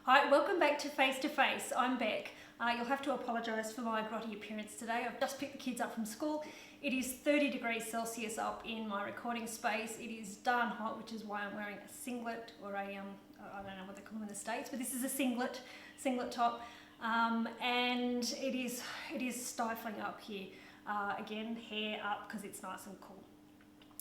Hi, welcome back to Face to Face. I'm Beck. You'll have to apologise for my grotty appearance today. I've just picked the kids up from school. It is 30 degrees Celsius up in my recording space. It is darn hot, which is why I'm wearing a singlet or a, I don't know what they call them in the States, but this is a singlet top. And it is stifling up here. Again, hair up because it's nice and cool.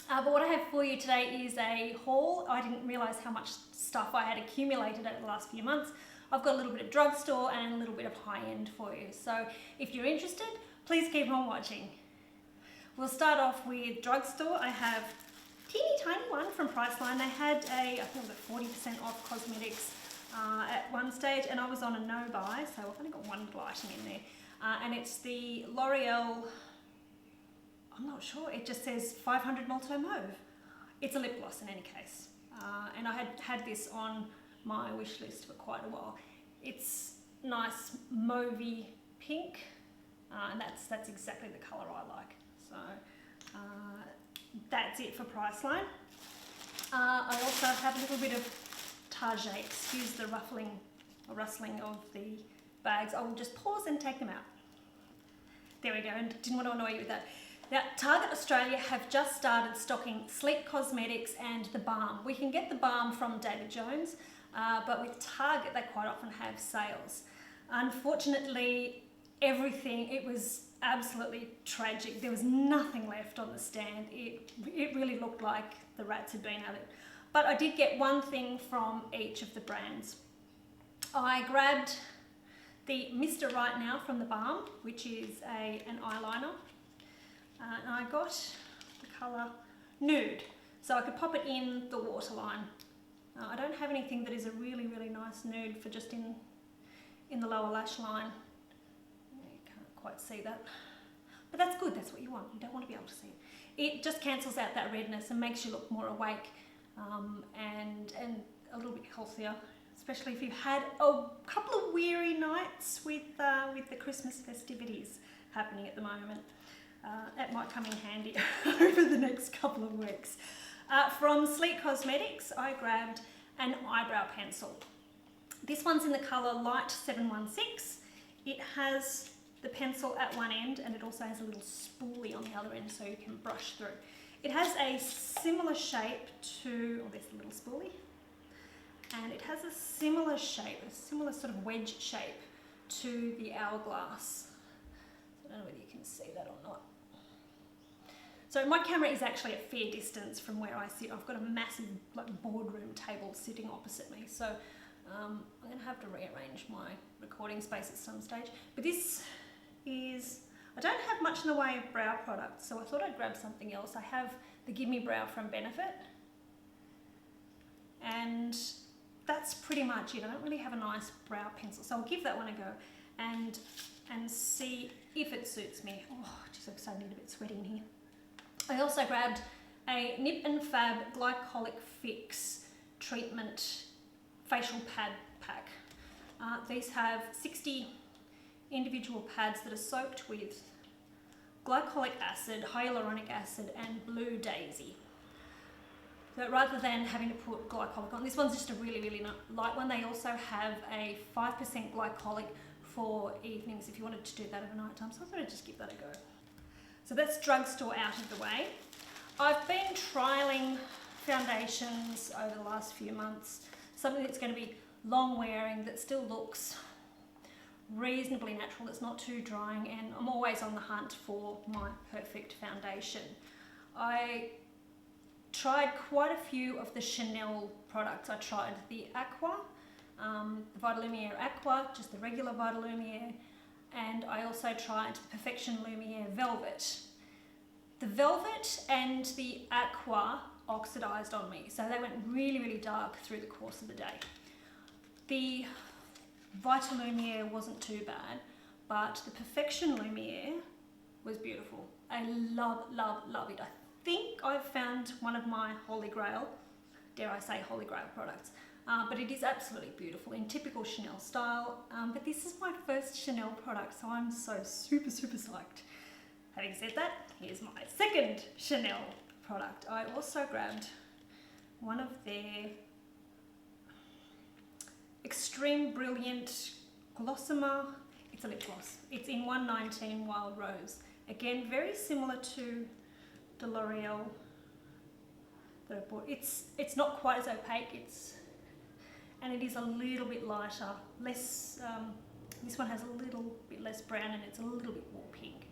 But what I have for you today is a haul. I didn't realise how much stuff I had accumulated over the last few months. I've got a little bit of drugstore and a little bit of high-end for you. So if you're interested, please keep on watching. We'll start off with drugstore. I have a teeny tiny one from Priceline. They had I think it was 40% off cosmetics at one stage, and I was on a no buy, so I've only got one little item in there. And it's the L'Oreal, I'm not sure, it just says 500 Molto mauve. It's a lip gloss in any case. And I had this on my wish list for quite a while. It's nice mauvey pink, and that's exactly the colour I like. So that's it for Priceline. I also have a little bit of Target. Excuse the rustling of the bags. I will just pause and take them out. There we go, and didn't want to annoy you with that. Now, Target Australia have just started stocking Sleek Cosmetics and the Balm. We can get the Balm from David Jones, but with Target they quite often have sales. Unfortunately, it was absolutely tragic. There was nothing left on the stand. It really looked like the rats had been at it. But I did get one thing from each of the brands. I grabbed the Mr Write now from the Balm, which is an eyeliner. And I got the colour Nude, so I could pop it in the waterline. I don't have anything that is a really, really nice nude for just in the lower lash line. You can't quite see that, but that's good. That's what you want. You don't want to be able to see it. It just cancels out that redness and makes you look more awake and a little bit healthier, especially if you've had a couple of weary nights with the Christmas festivities happening at the moment. That might come in handy over the next couple of weeks. From Sleek Cosmetics, I grabbed an eyebrow pencil. This one's in the colour Light 716. It has the pencil at one end, and it also has a little spoolie on the other end so you can brush through. It has a similar shape to, oh, there's the little spoolie, and it has a similar shape, a similar sort of wedge shape to the Hourglass. I don't know whether you can see that or not. So my camera is actually a fair distance from where I sit. I've got a massive boardroom table sitting opposite me, so I'm going to have to rearrange my recording space at some stage. But this is, I don't have much in the way of brow products, so I thought I'd grab something else. I have the Give Me Brow from Benefit, and that's pretty much it. I don't really have a nice brow pencil, so I'll give that one a go and see if it suits me. Oh, geez, I'm starting to get a bit sweaty in here. I also grabbed a Nip and Fab Glycolic Fix treatment facial pad pack. These have 60 individual pads that are soaked with glycolic acid, hyaluronic acid and blue daisy. So rather than having to put glycolic on, this one's just a really, really light one. They also have a 5% glycolic for evenings if you wanted to do that at night time, so I thought I'd just give that a go. So that's drugstore out of the way. I've been trialling foundations over the last few months, something that's going to be long wearing, that still looks reasonably natural, that's not too drying, and I'm always on the hunt for my perfect foundation. I tried quite a few of the Chanel products. I tried the Aqua, the Lumiere Aqua, just the regular Lumiere, and I also tried Perfection Lumiere Velvet. The Velvet and the Aqua oxidized on me, so they went really, really dark through the course of the day. The Lumiere wasn't too bad, but the Perfection Lumiere was beautiful. I love, love, love it. I think I've found one of my holy grail, dare I say holy grail products. But it is absolutely beautiful in typical Chanel style. But this is my first Chanel product, so I'm so super, super psyched. Having said that, here's my second Chanel product. I also grabbed one of their Extreme Brilliant Glossimer. It's a lip gloss. It's in 119 Wild Rose. Again, very similar to the L'Oreal that I bought. It's not quite as opaque. And it is a little bit lighter, less. This one has a little bit less brown and it's a little bit more pink,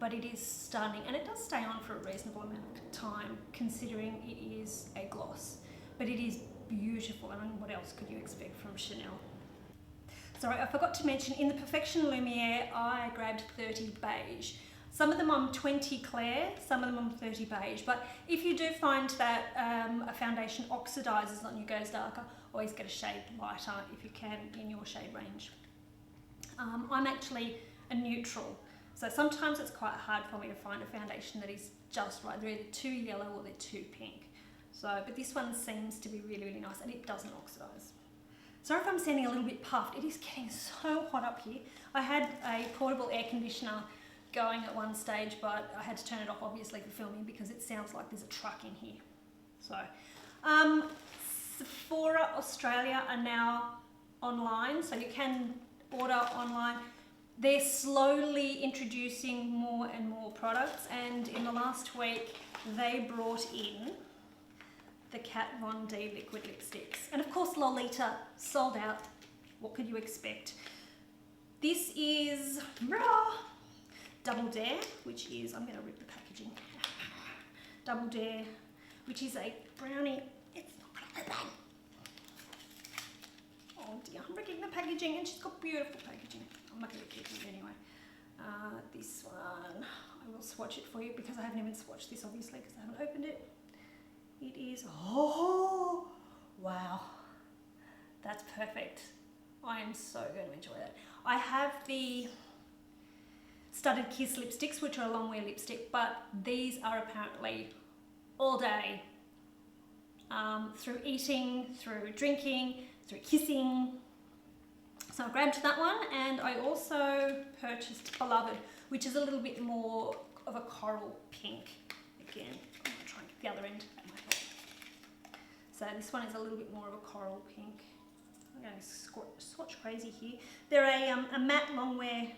but it is stunning and it does stay on for a reasonable amount of time considering it is a gloss, but it is beautiful. I mean, what else could you expect from Chanel? Sorry, I forgot to mention, in the Perfection Lumiere, I grabbed 30 Beige. Some of them I'm 20 Clair, some of them I'm 30 Beige, but if you do find that a foundation oxidizes on you, goes darker, always get a shade lighter if you can in your shade range. I'm actually a neutral, so sometimes it's quite hard for me to find a foundation that is just right. They're either too yellow or they're too pink. So, but this one seems to be really, really nice and it doesn't oxidize. Sorry if I'm sounding a little bit puffed. It is getting so hot up here. I had a portable air conditioner going at one stage, but I had to turn it off obviously for filming because it sounds like there's a truck in here. So, Sephora Australia are now online, so you can order online. They're slowly introducing more and more products, and in the last week they brought in the Kat Von D liquid lipsticks, and of course Lolita sold out. What could you expect? This is Double Dare, which is, I'm going to rip the packaging. Double Dare, which is a brownie. It's not going to open. Oh dear, I'm ripping the packaging and she's got beautiful packaging. I'm not going to keep it anyway. This one, I will swatch it for you because I haven't even swatched this obviously because I haven't opened it. It is, oh, wow. That's perfect. I am so going to enjoy that. I have the Studded Kiss lipsticks, which are a long wear lipstick, but these are apparently all day. Through eating, through drinking, through kissing. So I grabbed that one, and I also purchased Beloved, which is a little bit more of a coral pink. Again, I'm going to try and get the other end at my head. So this one is a little bit more of a coral pink. I'm going to swatch crazy here. They're a matte long wear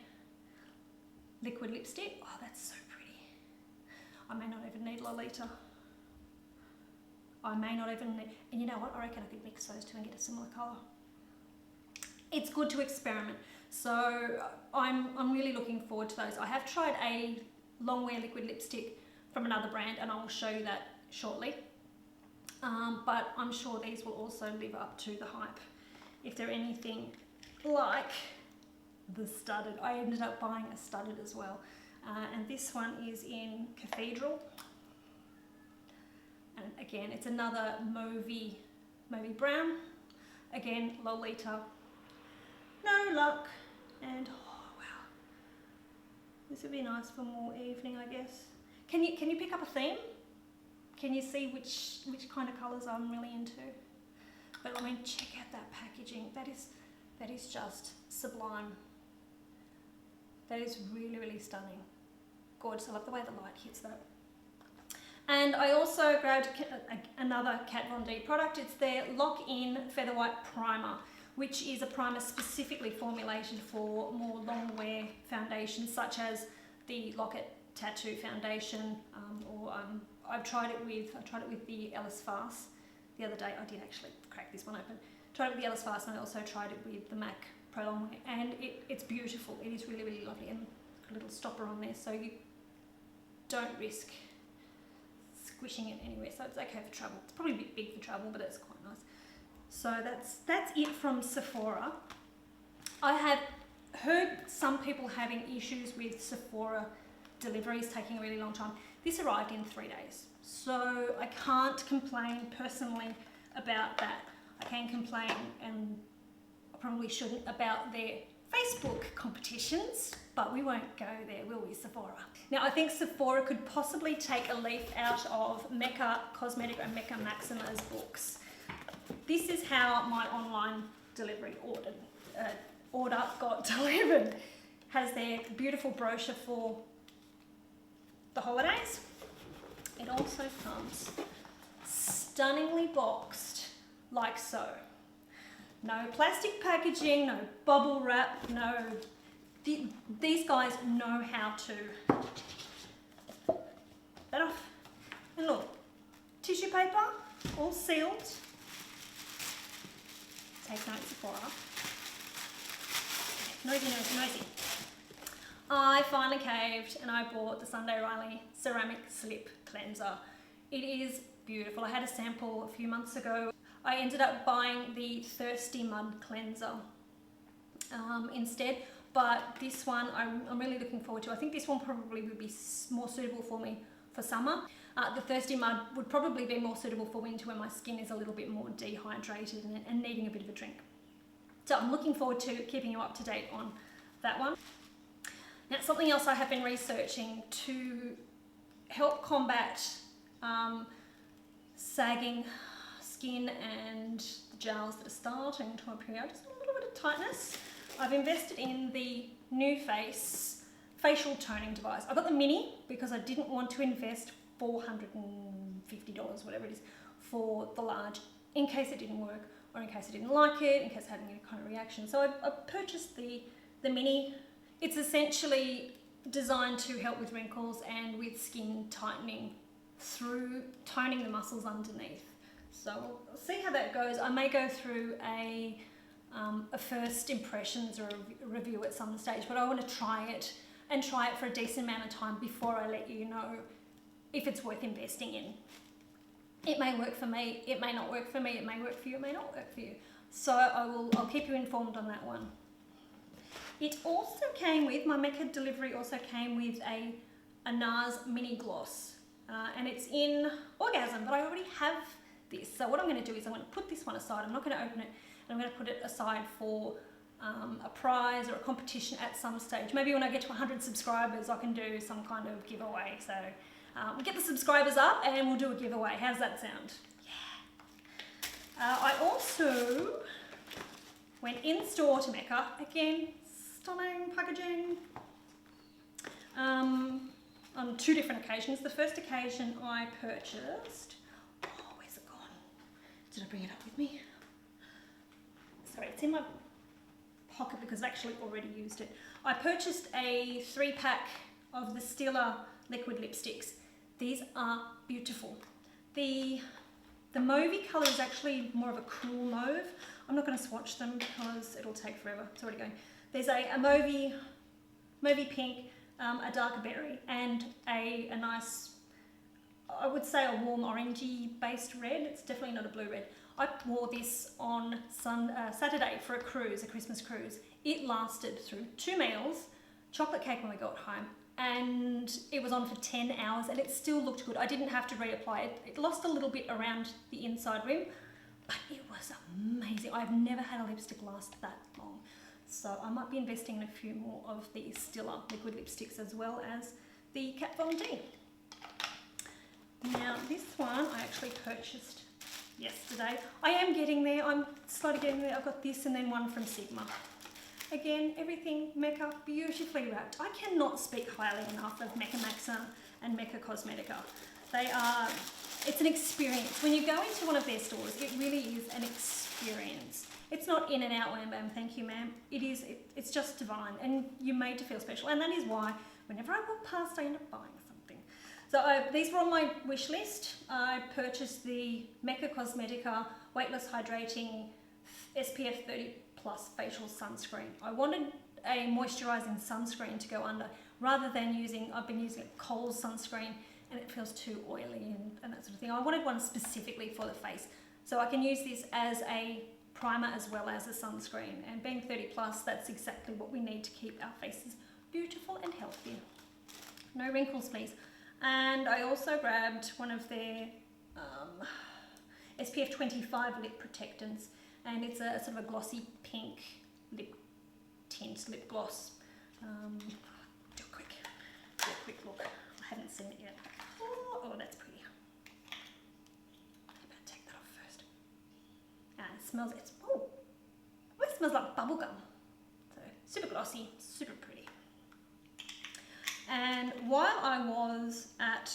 liquid lipstick. Oh, that's so pretty. I may not even need Lolita. I may not even need, and you know what, I reckon I could mix those two and get a similar colour. It's good to experiment. So I'm really looking forward to those. I have tried a long wear liquid lipstick from another brand and I will show you that shortly. But I'm sure these will also live up to the hype. If they're anything like the Studded. I ended up buying a Studded as well. And this one is in Cathedral. And again, it's another mauvey brown. Again, Lolita. No luck. And oh wow, this would be nice for more evening, I guess. Can you pick up a theme? Can you see which kind of colours I'm really into? But I mean, check out that packaging. That is just sublime. That is really, really stunning. Gorgeous. I love the way the light hits that. And I also grabbed another Kat Von D product. It's their Lock-In Featherweight Primer, which is a primer specifically formulated for more long wear foundations, such as the Locket Tattoo foundation, I've tried it with the Ellis Farce the other day. I did actually crack this one open. Tried it with the Ellis Farce, and I also tried it with the MAC Pro Long Wear, and it's beautiful. It is really, really lovely, and a little stopper on there, so you don't risk squishing it anywhere, so it's okay for travel. It's probably a bit big for travel, but it's quite nice. So that's it from Sephora. I have heard some people having issues with Sephora deliveries taking a really long time. This arrived in 3 days, so I can't complain personally about that. I can complain, and I probably shouldn't, about their Facebook competitions, but we won't go there, will we, Sephora? Now, I think Sephora could possibly take a leaf out of Mecca Cosmetica and Mecca Maxima's books. This is how my online delivery order got delivered. Has their beautiful brochure for the holidays. It also comes stunningly boxed like so. No plastic packaging, no bubble wrap, no. These guys know how to. That off. And look, tissue paper, all sealed. Take notes, Sephora. Nosy, nosy, nosy. I finally caved and I bought the Sunday Riley Ceramic Slip Cleanser. It is beautiful. I had a sample a few months ago. I ended up buying the Thirsty Mud Cleanser instead, but this one I'm really looking forward to. I think this one probably would be more suitable for me for summer. The Thirsty Mud would probably be more suitable for winter when my skin is a little bit more dehydrated and needing a bit of a drink. So I'm looking forward to keeping you up to date on that one. Now, something else I have been researching to help combat sagging skin and the jowls that are starting to appear, just a little bit of tightness. I've invested in the NuFace facial toning device. I got the mini because I didn't want to invest $450, whatever it is, for the large in case it didn't work or in case I didn't like it, in case I had any kind of reaction. So I purchased the mini. It's essentially designed to help with wrinkles and with skin tightening through toning the muscles underneath. So we'll see how that goes. I may go through a first impressions or a review at some stage, but I want to try it and try it for a decent amount of time before I let you know if it's worth investing in. It may work for me, it may not work for me, it may work for you, it may not work for you. So I'll keep you informed on that one. It also came with, my Mecca delivery also came with a NARS mini gloss. And it's in Orgasm, but I already have this. So what I'm going to do is I'm going to put this one aside. I'm not going to open it, and I'm going to put it aside for a prize or a competition at some stage. Maybe when I get to 100 subscribers, I can do some kind of giveaway. So we'll get the subscribers up and we'll do a giveaway. How's that sound? Yeah. I also went in store to Mecca. Again, stunning packaging. On two different occasions. The first occasion I purchased, oh, where's it gone? Did I bring it up with me? Sorry, it's in my pocket because I've actually already used it. I purchased a 3-pack of the Stila liquid lipsticks. These are beautiful. The mauve colour is actually more of a cool mauve. I'm not going to swatch them because it'll take forever. It's already going. There's a mauve pink, a darker berry, and a nice, I would say a warm orangey based red. It's definitely not a blue red. I wore this on Saturday for a cruise, a Christmas cruise. It lasted through 2 meals, chocolate cake when we got home, and it was on for 10 hours and it still looked good. I didn't have to reapply it. It lost a little bit around the inside rim, but it was amazing. I've never had a lipstick last that long. So I might be investing in a few more of the Stila liquid lipsticks as well as the Kat Von D. Now this one I actually purchased yesterday. I am getting there, I'm slowly getting there. I've got this and then one from Sigma. Again, everything Mecca, beautifully wrapped. I cannot speak highly enough of Mecca and Mecca Cosmetica. They are, it's an experience. When you go into one of their stores, it really is an experience. It's not in and out, wham bam, thank you ma'am. It's just divine and you're made to feel special. And that is why whenever I walk past, I end up buying something. So these were on my wish list. I purchased the Mecca Cosmetica Weightless Hydrating SPF 30+ facial sunscreen. I wanted a moisturising sunscreen to go under rather than I've been using a Kohl's sunscreen and it feels too oily and that sort of thing. I wanted one specifically for the face. So I can use this as a primer as well as a sunscreen, and being 30+, that's exactly what we need to keep our faces beautiful and healthy. No wrinkles please. And I also grabbed one of their SPF 25 lip protectants, and it's a sort of a glossy pink lip tint lip gloss. Do a quick look. I haven't seen it yet. Oh, that's pretty. I'm going to take that off first. And it smells, it smells like bubblegum. So super glossy, super pretty. And while I was at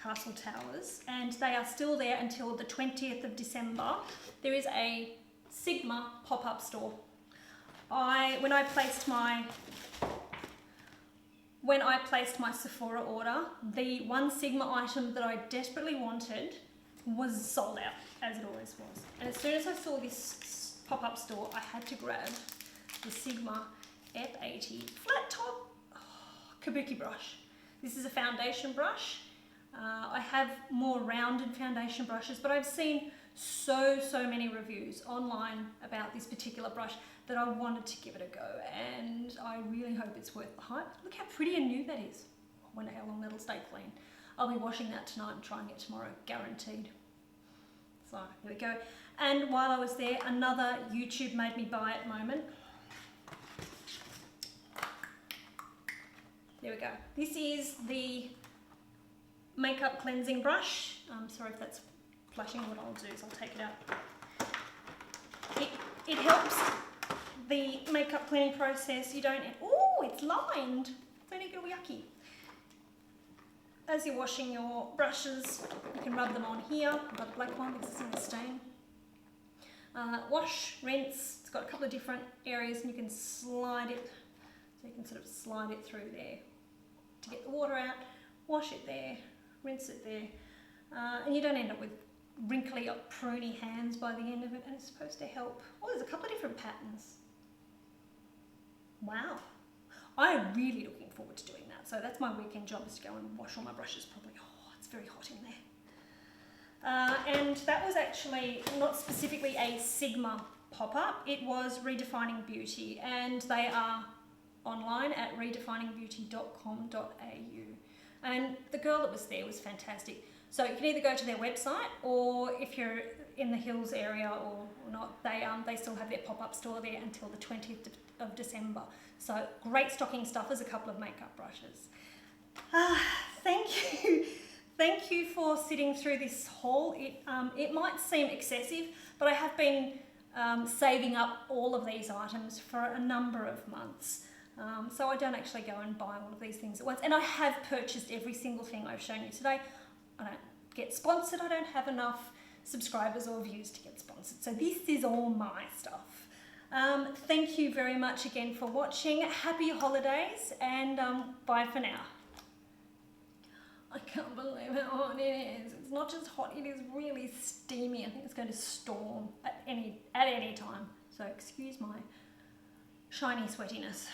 Castle Towers, and they are still there until the 20th of December, there is a Sigma pop-up store. When I placed my Sephora order, the one Sigma item that I desperately wanted was sold out, as it always was. And as soon as I saw this pop-up store, I had to grab the Sigma F80 flat top Kabuki brush. This is a foundation brush. I have more rounded foundation brushes, but I've seen so many reviews online about this particular brush that I wanted to give it a go, and I really hope it's worth the hype. Look how pretty and nude that is. I wonder how long that'll stay clean. I'll be washing that tonight and trying it tomorrow, guaranteed. So there we go. And while I was there, another YouTube made me buy it moment. There we go. This is the makeup cleansing brush. I'm sorry if that's flashing. What I'll do is I'll take it out. It helps the makeup cleaning process. You don't, oh, it's lined. It's only a little yucky. As you're washing your brushes, you can rub them on here. I've got a black one because it's in the stain. Wash, rinse. It's got a couple of different areas and you can slide it. So you can sort of slide it through there to get the water out. Wash it there, rinse it there. And you don't end up with wrinkly, pruny hands by the end of it, and it's supposed to help. Oh, there's a couple of different patterns. Wow. I'm really looking forward to doing that. So that's my weekend job, is to go and wash all my brushes properly. Oh, it's very hot in there. And that was actually not specifically a Sigma pop-up. It was Redefining Beauty, and they are online at redefiningbeauty.com.au. And the girl that was there was fantastic. So you can either go to their website, or if you're in the Hills area or not, they still have their pop-up store there until the 20th of December. So great stocking stuffers, a couple of makeup brushes. Thank you. Thank you for sitting through this haul. It might seem excessive, but I have been saving up all of these items for a number of months. So I don't actually go and buy all of these things at once. And I have purchased every single thing I've shown you today. I don't get sponsored. I don't have enough subscribers or views to get sponsored. So this is all my stuff. Thank you very much again for watching. Happy holidays, and bye for now. I can't believe how hot it is. It's not just hot, it is really steamy. I think it's going to storm at any time. So excuse my shiny sweatiness.